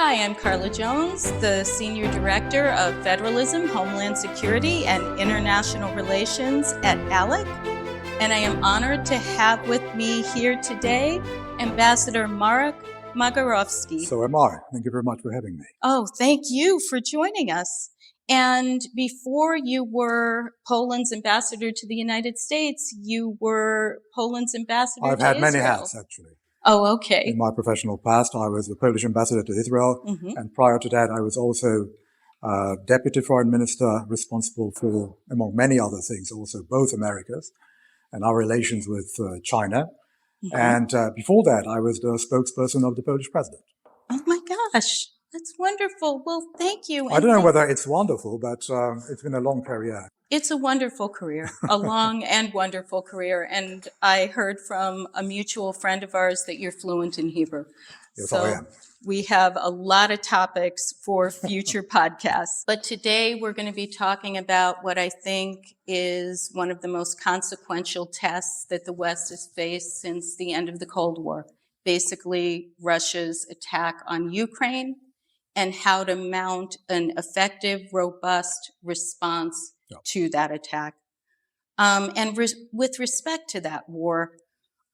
Hi, I'm Karla Jones, the Senior Director of Federalism, Homeland Security, and International Relations at ALEC. And I am honored to have with me here today Ambassador Marek Magierowski. So am I. Thank you very much for having me. Oh, thank you for joining us. And before you were Poland's ambassador to the United States, you were Poland's ambassador to Israel. I've had many hats, actually. Oh, okay. In my professional past, I was the Polish ambassador to Israel. And prior to that, I was also Deputy Foreign Minister responsible for, among many other things, also both Americas and our relations with China. And before that, I was the spokesperson of the Polish president. Oh my gosh, that's wonderful. Well, thank you. I don't know whether it's wonderful, but it's been a long career. It's a wonderful career, a long and wonderful career. And I heard from a mutual friend of ours that you're fluent in Hebrew. Yes, so I am. We have a lot of topics for future podcasts. But today we're going to be talking about what I think is one of the most consequential tests that the West has faced since the end of the Cold War. Basically, Russia's attack on Ukraine and how to mount an effective, robust response to that attack. With respect to that war,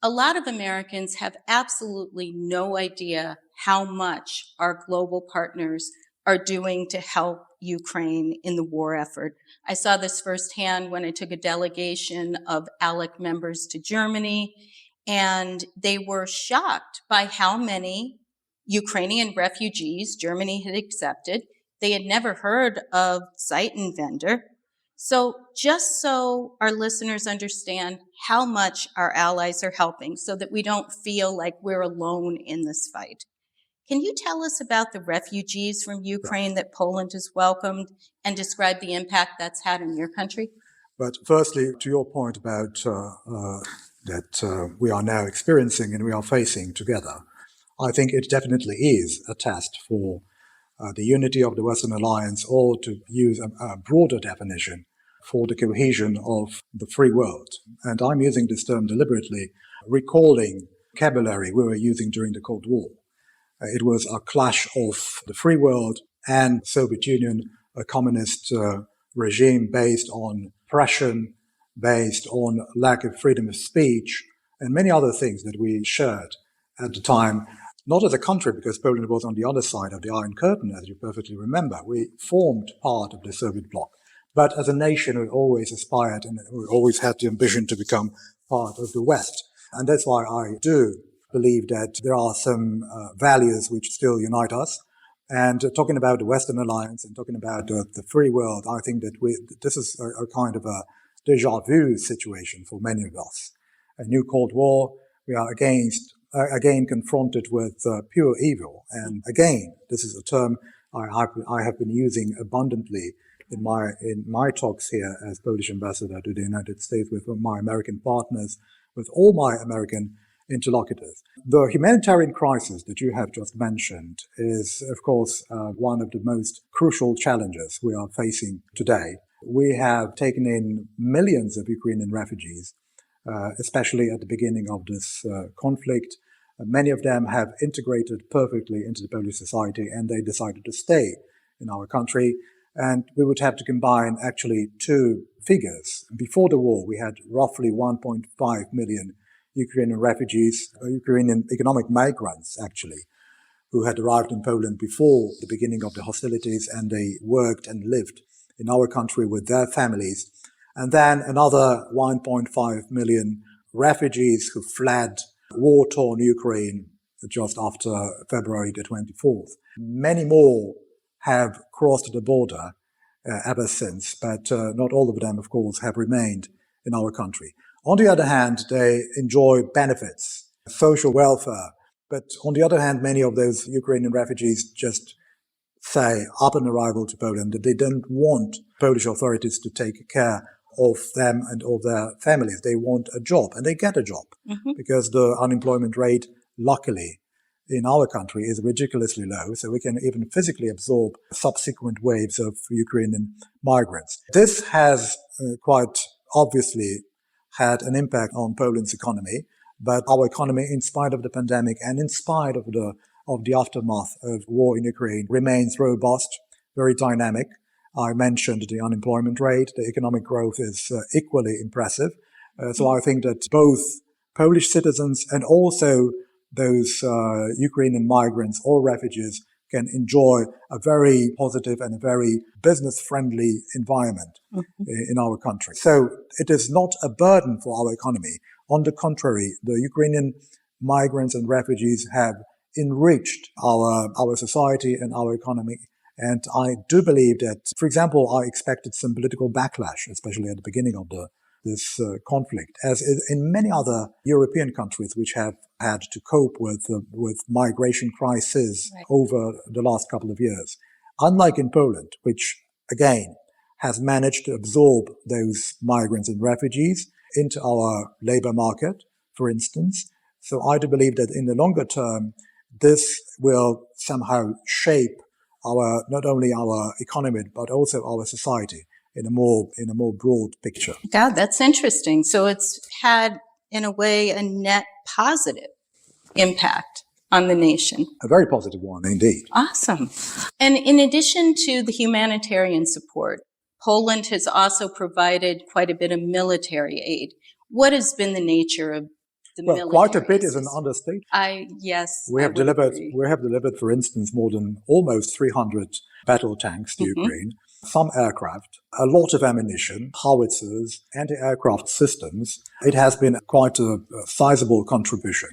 a lot of Americans have absolutely no idea how much our global partners are doing to help Ukraine in the war effort. I saw this firsthand when I took a delegation of ALEC members to Germany, and they were shocked by how many Ukrainian refugees Germany had accepted. They had never heard of Zeitenwende. So just so our listeners understand how much our allies are helping so that we don't feel like we're alone in this fight. Can you tell us about the refugees from Ukraine that Poland has welcomed and describe the impact that's had in your country? But firstly, to your point about that we are now experiencing and we are facing together, I think it definitely is a test for the unity of the Western Alliance, or to use a broader definition, for the cohesion of the free world. And I'm using this term deliberately, recalling vocabulary we were using during the Cold War. It was a clash of the free world and Soviet Union, a communist regime based on oppression, based on lack of freedom of speech, and many other things that we shared at the time. Not as a country, because Poland was on the other side of the Iron Curtain, as you perfectly remember. We formed part of the Soviet bloc. But as a nation, we always aspired and we always had the ambition to become part of the West. And that's why I do believe that there are some values which still unite us. And talking about the Western Alliance and talking about the free world, I think that this is a kind of a déjà vu situation for many of us. A new Cold War, we are again confronted with pure evil. And again, this is a term I have been using abundantly in my talks here as Polish ambassador to the United States with my American partners, with all my American interlocutors. The humanitarian crisis that you have just mentioned is, of course, one of the most crucial challenges we are facing today. We have taken in millions of Ukrainian refugees, especially at the beginning of this conflict. Many of them have integrated perfectly into the Polish society, and they decided to stay in our country. And we would have to combine actually two figures. Before the war, we had roughly 1.5 million Ukrainian refugees, Ukrainian economic migrants, actually, who had arrived in Poland before the beginning of the hostilities, and they worked and lived in our country with their families. And then another 1.5 million refugees who fled war-torn Ukraine just after February the 24th. Many more have crossed the border ever since, but not all of them, of course, have remained in our country. On the other hand, they enjoy benefits, social welfare. But on the other hand, many of those Ukrainian refugees just say, upon arrival to Poland, that they don't want Polish authorities to take care of them and of their families. They want a job, and they get a job, because the unemployment rate, luckily, in our country is ridiculously low, so we can even physically absorb subsequent waves of Ukrainian migrants. This has quite obviously had an impact on Poland's economy, but our economy, in spite of the pandemic and in spite of the of the aftermath of war in Ukraine remains robust, very dynamic. I mentioned the unemployment rate. The economic growth is equally impressive. So I think that both Polish citizens and also those Ukrainian migrants or refugees can enjoy a very positive and a very business-friendly environment in our country. So it is not a burden for our economy. On the contrary, the Ukrainian migrants and refugees have enriched our society and our economy. And I do believe that, for example, I expected some political backlash, especially at the beginning of this conflict, as in many other European countries which have had to cope with migration crises over the last couple of years. Unlike in Poland, which again has managed to absorb those migrants and refugees into our labor market, for instance. So I do believe that in the longer term, this will somehow shape not only our economy, but also our society in a more broad picture. God, that's interesting. So it's had, in a way, a net positive impact on the nation. A very positive one, indeed. Awesome. And in addition to the humanitarian support, Poland has also provided quite a bit of military aid. What has been the nature of the military? Quite a bit is an understatement. We have delivered, for instance, more than almost 300 battle tanks to Ukraine, some aircraft, a lot of ammunition, howitzers, anti-aircraft systems. It has been quite a sizable contribution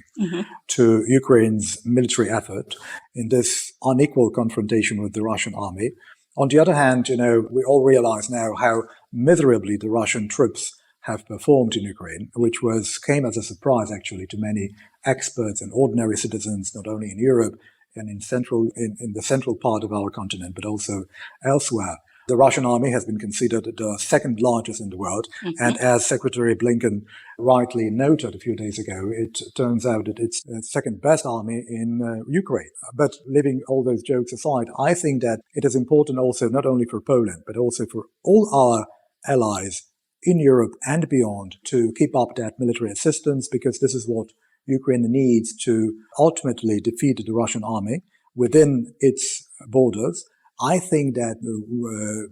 to Ukraine's military effort in this unequal confrontation with the Russian army. On the other hand, we all realize now how miserably the Russian troops have performed in Ukraine, which came as a surprise actually to many experts and ordinary citizens, not only in Europe and in the central part of our continent, but also elsewhere. The Russian army has been considered the second largest in the world. And as Secretary Blinken rightly noted a few days ago, it turns out that it's the second best army in Ukraine. But leaving all those jokes aside, I think that it is important also not only for Poland, but also for all our allies in Europe and beyond to keep up that military assistance, because this is what Ukraine needs to ultimately defeat the Russian army within its borders. I think that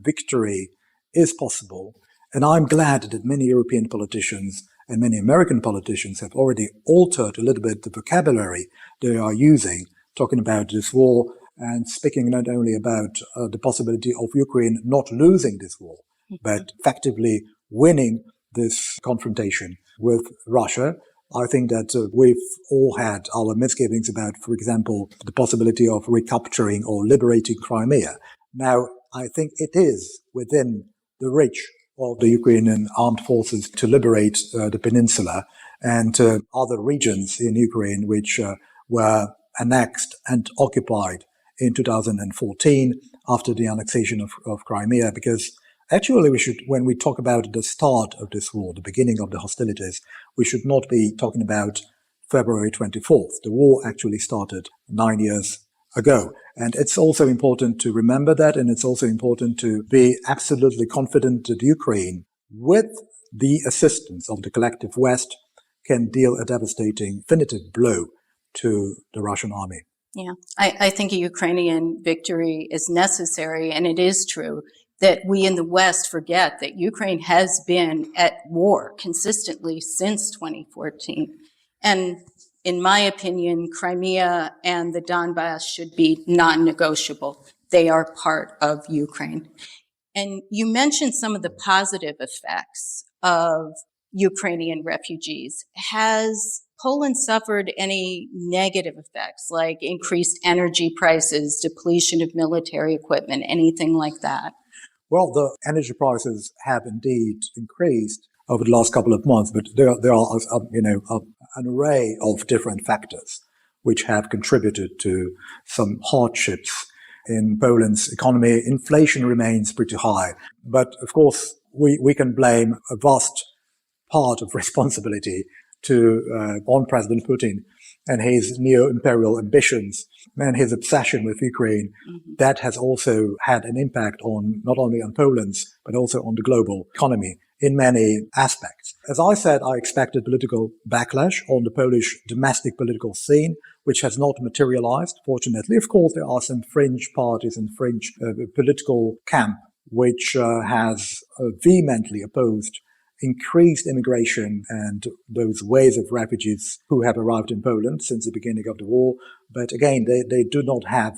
victory is possible, and I'm glad that many European politicians and many American politicians have already altered a little bit the vocabulary they are using, talking about this war and speaking not only about the possibility of Ukraine not losing this war, but effectively winning this confrontation with Russia. I think that we've all had our misgivings about, for example, the possibility of recapturing or liberating Crimea. Now, I think it is within the reach of the Ukrainian armed forces to liberate the peninsula and other regions in Ukraine which were annexed and occupied in 2014 after the annexation of Crimea, because actually, when we talk about the start of this war, the beginning of the hostilities, we should not be talking about February 24th. The war actually started 9 years ago. And it's also important to remember that, and it's also important to be absolutely confident that Ukraine, with the assistance of the collective West, can deal a devastating, definitive blow to the Russian army. Yeah, I think a Ukrainian victory is necessary, and it is true that we in the West forget that Ukraine has been at war consistently since 2014. And in my opinion, Crimea and the Donbass should be non-negotiable. They are part of Ukraine. And you mentioned some of the positive effects of Ukrainian refugees. Has Poland suffered any negative effects, like increased energy prices, depletion of military equipment, anything like that? Well, the energy prices have indeed increased over the last couple of months, but there are an array of different factors which have contributed to some hardships in Poland's economy. Inflation remains pretty high, but of course we can blame a vast part of responsibility on President Putin and his neo-imperial ambitions and his obsession with Ukraine, that has also had an impact on not only on Poland's, but also on the global economy in many aspects. As I said, I expected political backlash on the Polish domestic political scene, which has not materialized, fortunately. Of course, there are some fringe parties and fringe political camp which has vehemently opposed increased immigration and those waves of refugees who have arrived in Poland since the beginning of the war. But again, they do not have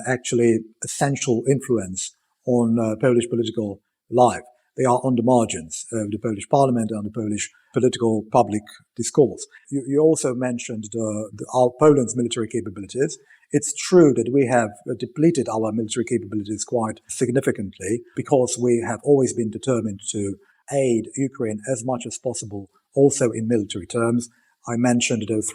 actually essential influence on Polish political life. They are on the margins of the Polish parliament and the Polish political public discourse. You also mentioned our Poland's military capabilities. It's true that we have depleted our military capabilities quite significantly because we have always been determined to aid Ukraine as much as possible, also in military terms. I mentioned those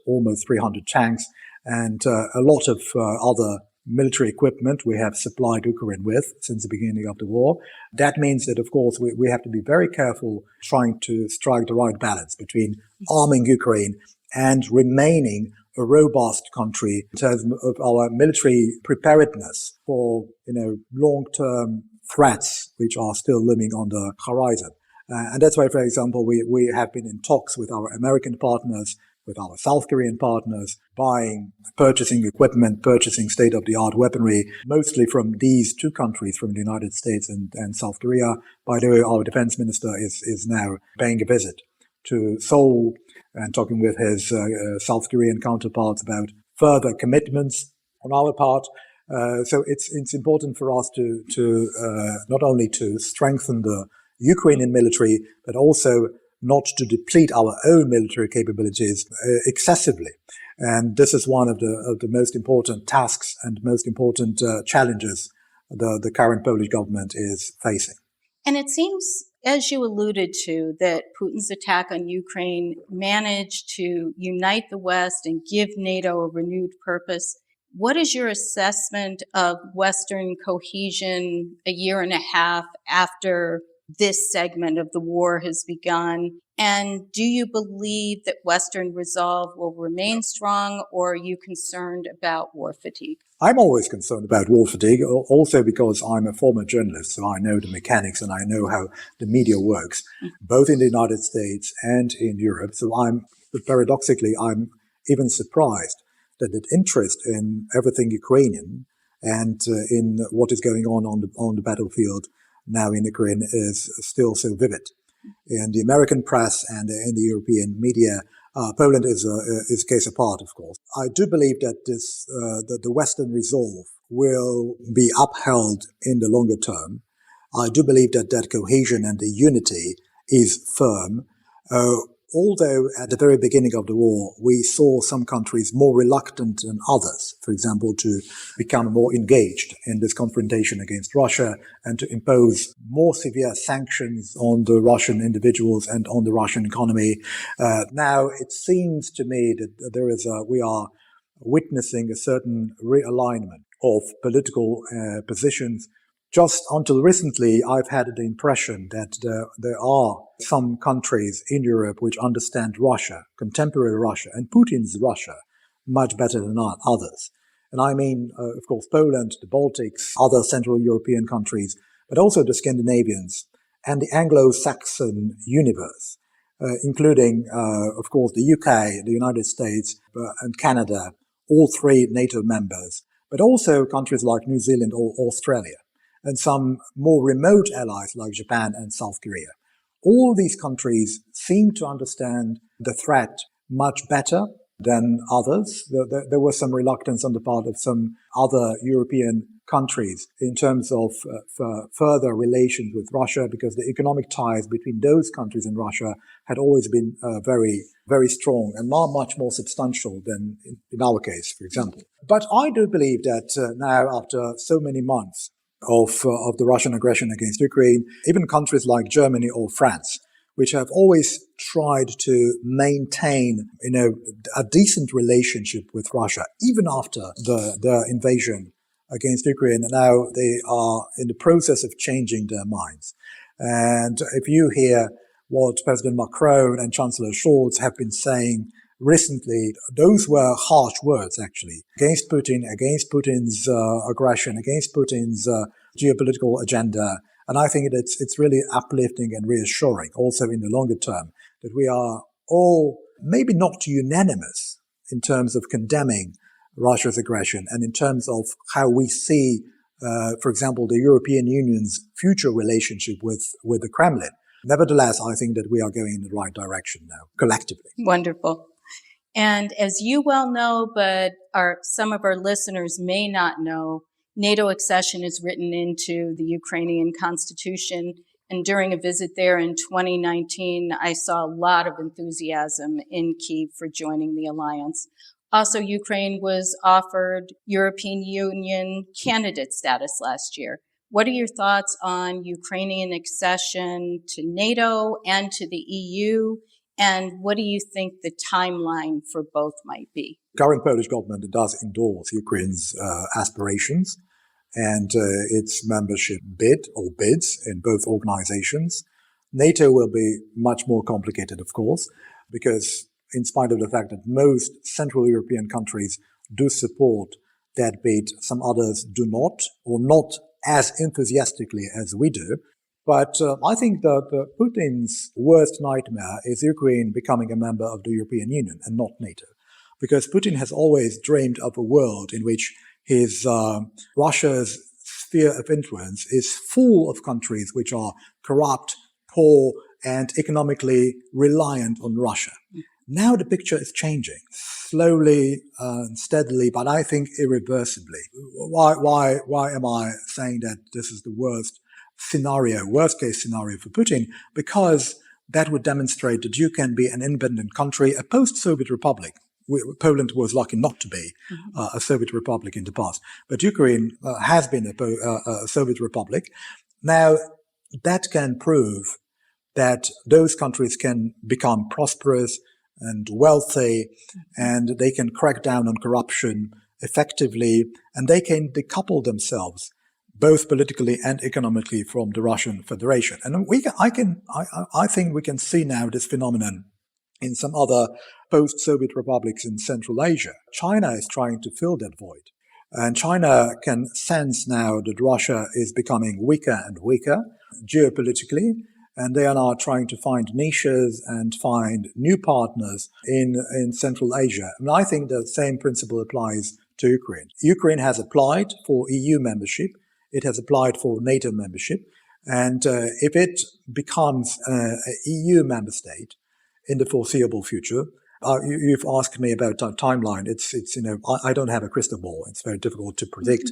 almost 300 tanks and a lot of other military equipment we have supplied Ukraine with since the beginning of the war. That means that, of course, we have to be very careful trying to strike the right balance between arming Ukraine and remaining a robust country in terms of our military preparedness for, long-term threats which are still looming on the horizon. And that's why, for example, we have been in talks with our American partners, with our South Korean partners, purchasing equipment, purchasing state-of-the-art weaponry, mostly from these two countries, from the United States and South Korea. By the way, our defense minister is now paying a visit to Seoul and talking with his South Korean counterparts about further commitments on our part. So it's important for us to not only to strengthen the Ukrainian military, but also not to deplete our own military capabilities excessively. And this is one of the most important tasks and most important challenges the current Polish government is facing. And it seems, as you alluded to, that Putin's attack on Ukraine managed to unite the West and give NATO a renewed purpose. What is your assessment of Western cohesion a year and a half after this segment of the war has begun? And do you believe that Western resolve will remain strong, or are you concerned about war fatigue? I'm always concerned about war fatigue, also because I'm a former journalist, so I know the mechanics and I know how the media works, both in the United States and in Europe. So paradoxically, I'm even surprised that the interest in everything Ukrainian and in what is going on the battlefield now in Ukraine is still so vivid. In the American press and in the European media, Poland is a case apart, of course. I do believe that that the Western resolve will be upheld in the longer term. I do believe that cohesion and the unity is firm. Although at the very beginning of the war, we saw some countries more reluctant than others, for example, to become more engaged in this confrontation against Russia and to impose more severe sanctions on the Russian individuals and on the Russian economy. Now, it seems to me that we are witnessing a certain realignment of political positions. Just until recently, I've had the impression that there are some countries in Europe which understand Russia, contemporary Russia, and Putin's Russia much better than others. And I mean, of course, Poland, the Baltics, other Central European countries, but also the Scandinavians and the Anglo-Saxon universe, including, of course, the UK, the United States, and Canada, all three NATO members, but also countries like New Zealand or Australia, and some more remote allies like Japan and South Korea. All these countries seem to understand the threat much better than others. There was some reluctance on the part of some other European countries in terms of further relations with Russia, because the economic ties between those countries and Russia had always been very, very strong and much more substantial than in our case, for example. But I do believe that now, after so many months of the Russian aggression against Ukraine, even countries like Germany or France, which have always tried to maintain, a decent relationship with Russia, even after the invasion against Ukraine, now they are in the process of changing their minds. And if you hear what President Macron and Chancellor Scholz have been saying recently, those were harsh words, actually, against Putin, against Putin's aggression, against Putin's geopolitical agenda. And I think it's really uplifting and reassuring, also in the longer term, that we are all maybe not unanimous in terms of condemning Russia's aggression and in terms of how we see, for example, the European Union's future relationship with the Kremlin. Nevertheless, I think that we are going in the right direction now, collectively. Wonderful. And as you well know, but some of our listeners may not know, NATO accession is written into the Ukrainian constitution. And during a visit there in 2019, I saw a lot of enthusiasm in Kyiv for joining the alliance. Also, Ukraine was offered European Union candidate status last year. What are your thoughts on Ukrainian accession to NATO and to the EU? And what do you think the timeline for both might be? The current Polish government does endorse Ukraine's aspirations and its membership bids in both organizations. NATO will be much more complicated, of course, because in spite of the fact that most Central European countries do support that bid, some others do not, or not as enthusiastically as we do. But I think that Putin's worst nightmare is Ukraine becoming a member of the European Union and not NATO. Because Putin has always dreamed of a world in which Russia's sphere of influence is full of countries which are corrupt, poor, and economically reliant on Russia. Now the picture is changing, slowly and steadily, but I think irreversibly. Why am I saying that this is the worst case scenario for Putin? Because that would demonstrate that you can be an independent country, a post-Soviet republic. Poland was lucky not to be a Soviet republic in the past, but Ukraine has been a Soviet republic. Now, that can prove that those countries can become prosperous and wealthy, and they can crack down on corruption effectively, and they can decouple themselves both politically and economically from the Russian Federation. And I think we can see now this phenomenon in some other post-Soviet republics in Central Asia. China is trying to fill that void. And China can sense now that Russia is becoming weaker and weaker geopolitically, and they are now trying to find niches and find new partners in Central Asia. And I think the same principle applies to Ukraine. Ukraine has applied for EU membership. It has applied for NATO membership. And if it becomes an EU member state in the foreseeable future, you've asked me about a timeline. I don't have a crystal ball. It's very difficult to predict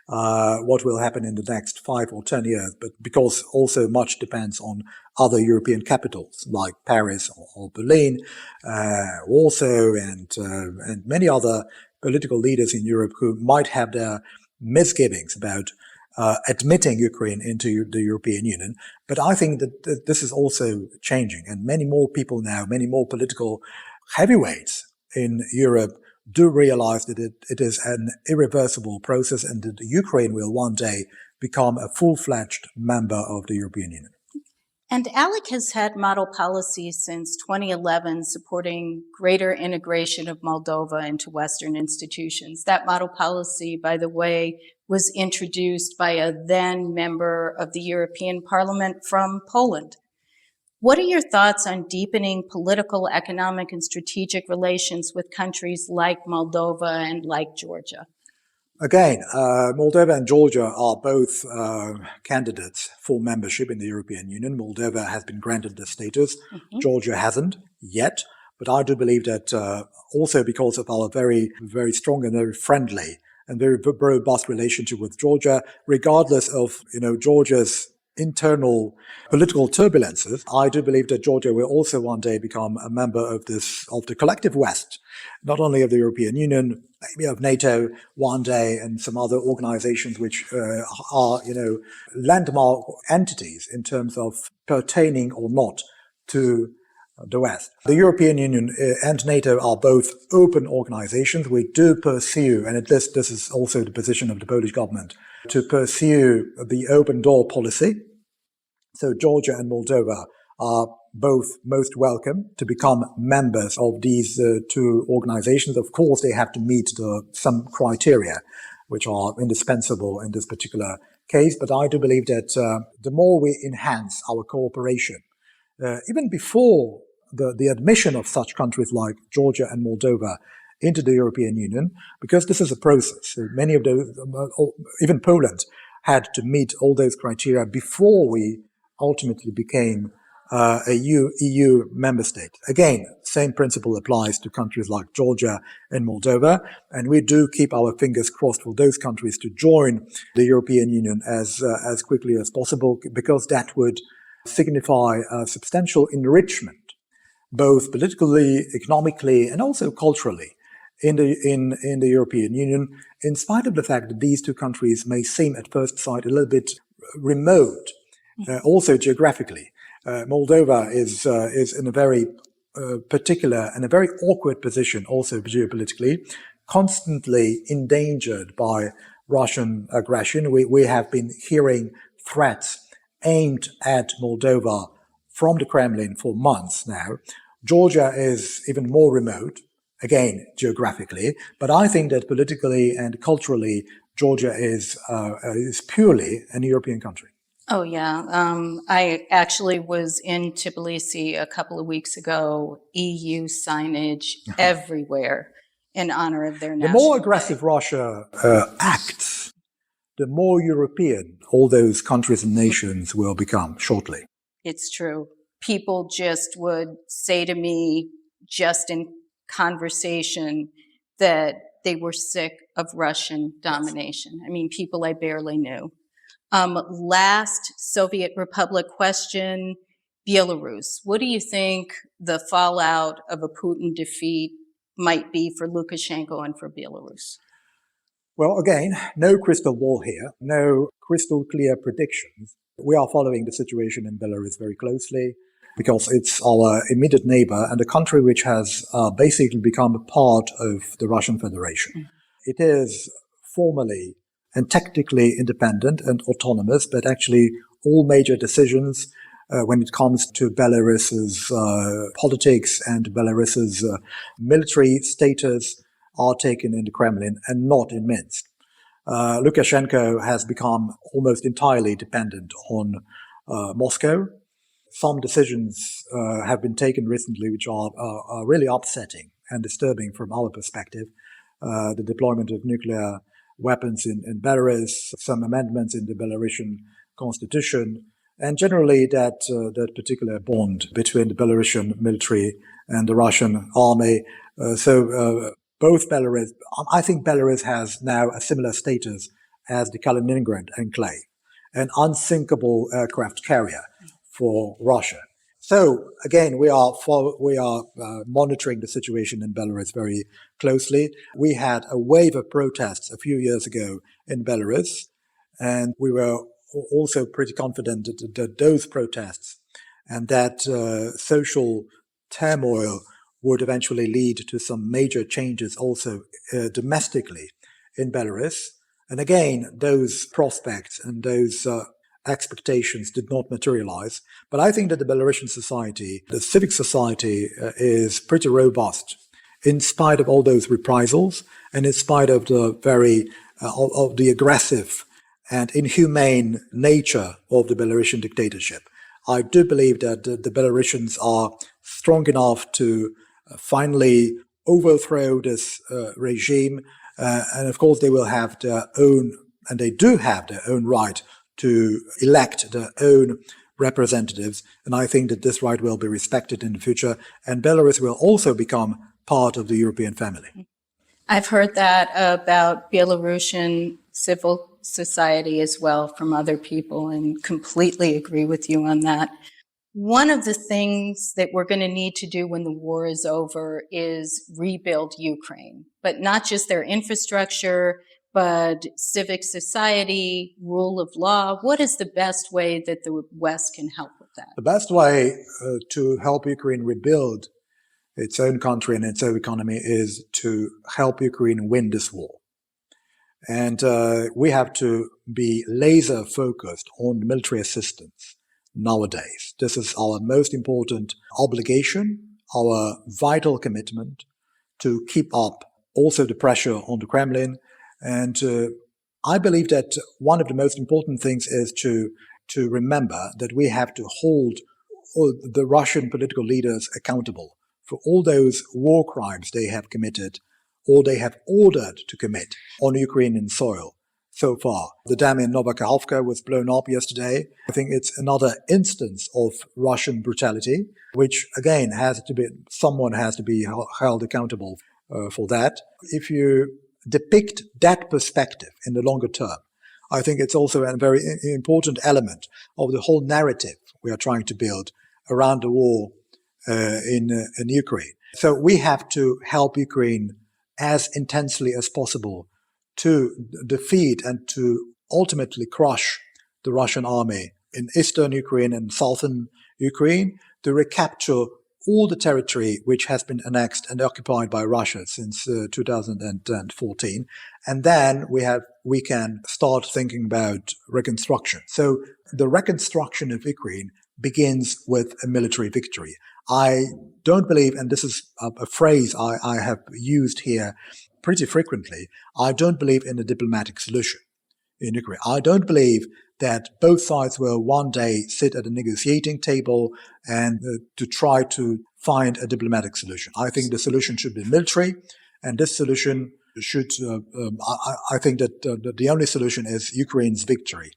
what will happen in the next 5 or 10 years, but because also much depends on other European capitals like Paris or Berlin, Warsaw, and many other political leaders in Europe who might have their misgivings about admitting Ukraine into the European Union. But I think that this is also changing, and many more people now, many more political heavyweights in Europe do realize that it is an irreversible process and that Ukraine will one day become a full-fledged member of the European Union. And ALEC has had model policies since 2011 supporting greater integration of Moldova into Western institutions. That model policy, by the way, was introduced by a then member of the European Parliament from Poland. What are your thoughts on deepening political, economic, and strategic relations with countries like Moldova and like Georgia? Again, Moldova and Georgia are both candidates for membership in the European Union. Moldova has been granted the status. Georgia hasn't yet. But I do believe that also because of our very, very strong and very friendly and very robust relationship with Georgia, regardless of Georgia's internal political turbulences, I do believe that Georgia will also one day become a member of the collective West, not only of the European Union, maybe of NATO one day, and some other organizations which are landmark entities in terms of pertaining or not to the West. The European Union and NATO are both open organizations. We do pursue, and this is also the position of the Polish government, to pursue the open door policy. So Georgia and Moldova are both most welcome to become members of these two organizations. Of course, they have to meet some criteria which are indispensable in this particular case. But I do believe that the more we enhance our cooperation, even before the admission of such countries like Georgia and Moldova into the European Union, because this is a process. Many of those, even Poland, had to meet all those criteria before we ultimately became a EU member state. Again, same principle applies to countries like Georgia and Moldova, and we do keep our fingers crossed for those countries to join the European Union as quickly as possible, because that would signify a substantial enrichment, both politically, economically, and also culturally, in the European Union, in spite of the fact that these two countries may seem at first sight a little bit remote, also geographically. Moldova is in a very particular and a very awkward position, also geopolitically, constantly endangered by Russian aggression. We have been hearing threats aimed at Moldova from the Kremlin for months now. Georgia is even more remote, again, geographically, but I think that politically and culturally, Georgia is purely an European country. Oh, yeah. I actually was in Tbilisi a couple of weeks ago, EU signage everywhere in honor of their The national more aggressive day. Russia acts, the more European all those countries and nations will become shortly. It's true. People just would say to me, just in conversation, that they were sick of Russian domination. I mean, people I barely knew. Last Soviet Republic question, Belarus. What do you think the fallout of a Putin defeat might be for Lukashenko and for Belarus? Well, again, no crystal ball here, no crystal clear predictions. We are following the situation in Belarus very closely because it's our immediate neighbor and a country which has basically become a part of the Russian Federation. It is formally and technically independent and autonomous, but actually all major decisions when it comes to Belarus's politics and Belarus's military status are taken in the Kremlin and not in Minsk. Lukashenko has become almost entirely dependent on Moscow. Some decisions have been taken recently which are really upsetting and disturbing from our perspective. The deployment of nuclear weapons in Belarus, some amendments in the Belarusian constitution, and generally that particular bond between the Belarusian military and the Russian army. Both Belarus, I think Belarus has now a similar status as the Kaliningrad enclave, an unsinkable aircraft carrier for Russia. So again, we are monitoring the situation in Belarus very closely. We had a wave of protests a few years ago in Belarus, and we were also pretty confident that those protests and that social turmoil would eventually lead to some major changes also domestically in Belarus. And again, those prospects and those expectations did not materialize. But I think that the Belarusian society, the civic society, is pretty robust in spite of all those reprisals and in spite of the of the aggressive and inhumane nature of the Belarusian dictatorship. I do believe that the Belarusians are strong enough to finally overthrow this regime. And of course, they will have their own, and they do have their own right to elect their own representatives. And I think that this right will be respected in the future. And Belarus will also become part of the European family. I've heard that about Belarusian civil society as well from other people and completely agree with you on that. One of the things that we're going to need to do when the war is over is rebuild Ukraine, but not just their infrastructure, but civic society, rule of law. What is the best way that the West can help with that? The best way to help Ukraine rebuild its own country and its own economy is to help Ukraine win this war. And we have to be laser focused on military assistance nowadays. This is our most important obligation, our vital commitment to keep up also the pressure on the Kremlin. And I believe that one of the most important things is to remember that we have to hold the Russian political leaders accountable for all those war crimes they have committed or they have ordered to commit on Ukrainian soil so far. The dam in Novakhovka was blown up yesterday. I think it's another instance of Russian brutality, which again someone has to be held accountable for that. If you depict that perspective in the longer term, I think it's also a very important element of the whole narrative we are trying to build around the war in Ukraine. So we have to help Ukraine as intensely as possible to defeat and to ultimately crush the Russian army in eastern Ukraine and southern Ukraine, to recapture all the territory which has been annexed and occupied by Russia since 2014. And then we can start thinking about reconstruction. So the reconstruction of Ukraine begins with a military victory. I don't believe, and this is a phrase I have used here pretty frequently, I don't believe in a diplomatic solution in Ukraine. I don't believe that both sides will one day sit at a negotiating table and to try to find a diplomatic solution. I think the solution should be military, and this solution should, I think that the only solution is Ukraine's victory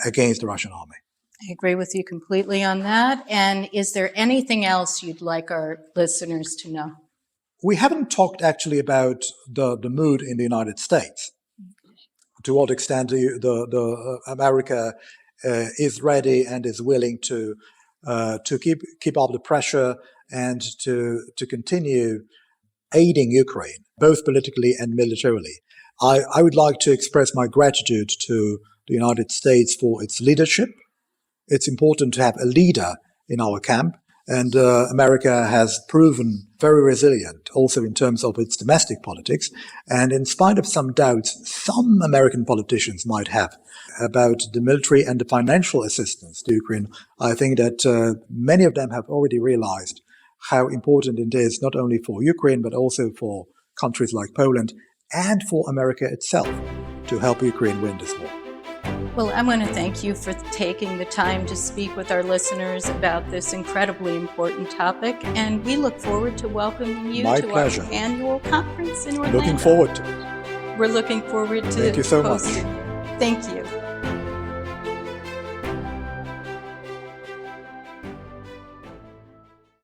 against the Russian army. I agree with you completely on that. And is there anything else you'd like our listeners to know? We haven't talked actually about the mood in the United States. To what extent the America is ready and is willing to keep up the pressure and to continue aiding Ukraine, both politically and militarily. I would like to express my gratitude to the United States for its leadership. It's important to have a leader in our camp, and America has proven very resilient also in terms of its domestic politics. And in spite of some doubts some American politicians might have about the military and the financial assistance to Ukraine, I think that many of them have already realized how important it is not only for Ukraine but also for countries like Poland and for America itself to help Ukraine win this war. Well, I want to thank you for taking the time to speak with our listeners about this incredibly important topic, and we look forward to welcoming you to our annual conference in Orlando. Looking forward to it. We're looking forward to Thank you so much. Thank you.